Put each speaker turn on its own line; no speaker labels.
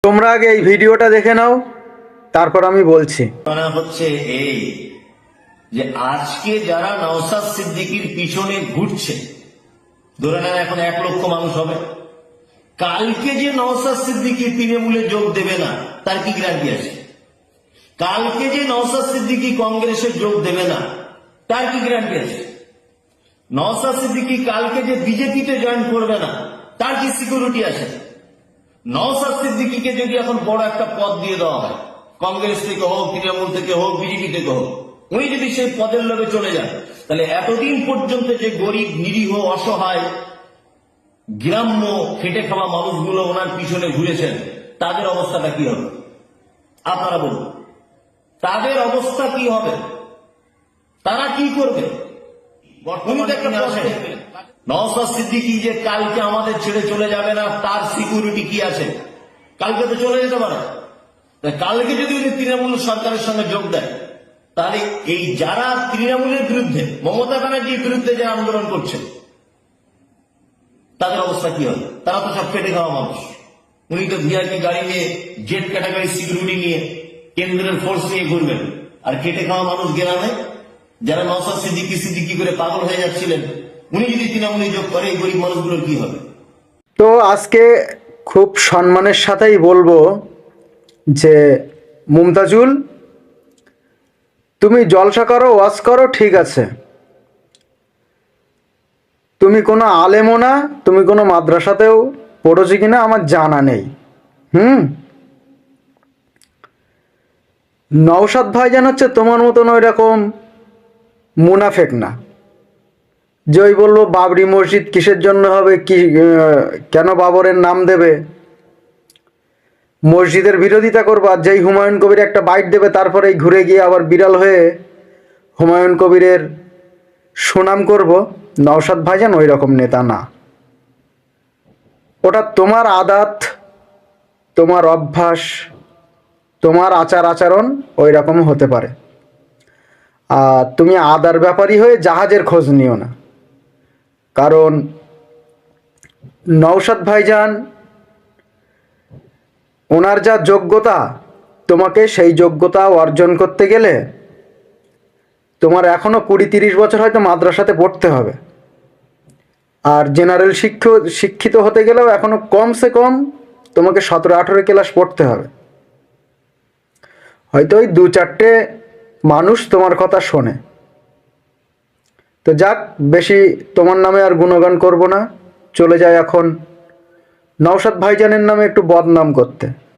তোমরা আগে এই ভিডিওটা দেখে নাও, তারপর আমি বলছি।
হচ্ছে এই যে আজকে যারা নওশাদ সিদ্দিকীর পিছনে ঘুরছে, ধরে নেন এখন 1 লক্ষ মানুষ হবে, কালকে যে নওশাদ সিদ্দিকী তৃণমূলে যোগ দেবে না তার কি গ্যারান্টি আছে? কালকে যে নওশাদ সিদ্দিকী কংগ্রেসে যোগ দেবে না তার কি গ্যারান্টি আছে? নওশাদ সিদ্দিকী কালকে যে বিজেপিতে জয়েন করবে না তার কি সিকিউরিটি আছে? নওশাদ সিদ্দিকীকে যদি এখন বড় একটা পদ দিয়ে দেওয়া হয়, কংগ্রেস থেকে হোক, তৃণমূল থেকে হোক, বিজেপি থেকে হোক, উনি যদি সেই পদের লোভে চলে যান, তাহলে এতদিন পর্যন্ত যে গরিব, নিরীহ, অসহায়, গ্রাম্য, খেটে খাওয়া মানুষগুলো ওনার পিছনে ঘুরেছেন, তাদের অবস্থাটা কি হবে? আপনারা বলুন, তাদের অবস্থা কি হবে? তারা কি করবে? নওশাদ সিদ্দিকী যে কালকে আমাদের ছেড়ে চলে যাবে না তার সিকিউরিটি কি আছে? কালকে তো চলে যেতে পারে। কালকে যদি উনি তৃণমূল সরকারের সঙ্গে যোগ দেয়, তাহলে এই যারা তৃণমূলের বিরুদ্ধে, মমতা ব্যানার্জির বিরুদ্ধে যে আন্দোলন করছে, তাদের অবস্থা কি হবে? তারা তো সব খেটে খাওয়া মানুষ। উনি তো ভিআইপি গাড়ি নিয়ে, জেট ক্যাটাগরি সিকিউরিটি নিয়ে, কেন্দ্রের ফোর্স নিয়ে ঘুরবেন। আর খেটে খাওয়া মানুষ গ্রামে যারা নওশাদ সিদ্দিকী করে পাগল হয়ে যাচ্ছিলেন, উনি যদি তৃণমূলে যোগ করে, এই গরিব মানুষগুলোর কি হবে?
তো আজকে খুব সম্মানের সাথেই বলবো যে মুমতাজুল, তুমি জলসা করো, ওয়াজ করো, ঠিক আছে, তুমি কোনো আলেমও না, তুমি কোনো মাদ্রাসাতেও পড়েছো কিনা আমার জানা নেই। নওশাদ ভাইজান হচ্ছে তোমার মতন ওই রকম মুনাফেক না যে ওই বলবো বাবরি মসজিদ কিসের জন্য হবে, কি কেন বাবরের নাম দেবে, মসজিদের বিরোধিতা করবো, আর যেই হুমায়ুন কবির একটা বাইট দেবে তারপরেই ঘুরে গিয়ে আবার বিড়াল হয়ে হুমায়ুন কবিরের সুনাম করব। নওশাদ ভাইজান ওই রকম নেতা না। ওটা তোমার আদাত, তোমার অভ্যাস, তোমার আচার আচরণ ওই রকম হতে পারে। আর তুমি আদার ব্যাপারী হয়ে জাহাজের খোঁজ নিও না, কারণ নওশাদ ভাইজান ওনার যা যোগ্যতা, তোমাকে সেই যোগ্যতা অর্জন করতে গেলে তোমার এখনও 20-30 বছর হয়তো মাদ্রাসাতে পড়তে হবে। আর জেনারেল শিক্ষিত হতে গেলেও এখনও কমসে কম তোমাকে 17-18 ক্লাস পড়তে হবে। হয়তো ওই 2-4টে মানুষ তোমার কথা শোনে। তো যাক, বেশি তোমার নামে আর গুণগান করব না, চলে যায় এখন নওশাদ ভাইজানের নামে একটু বদনাম করতে।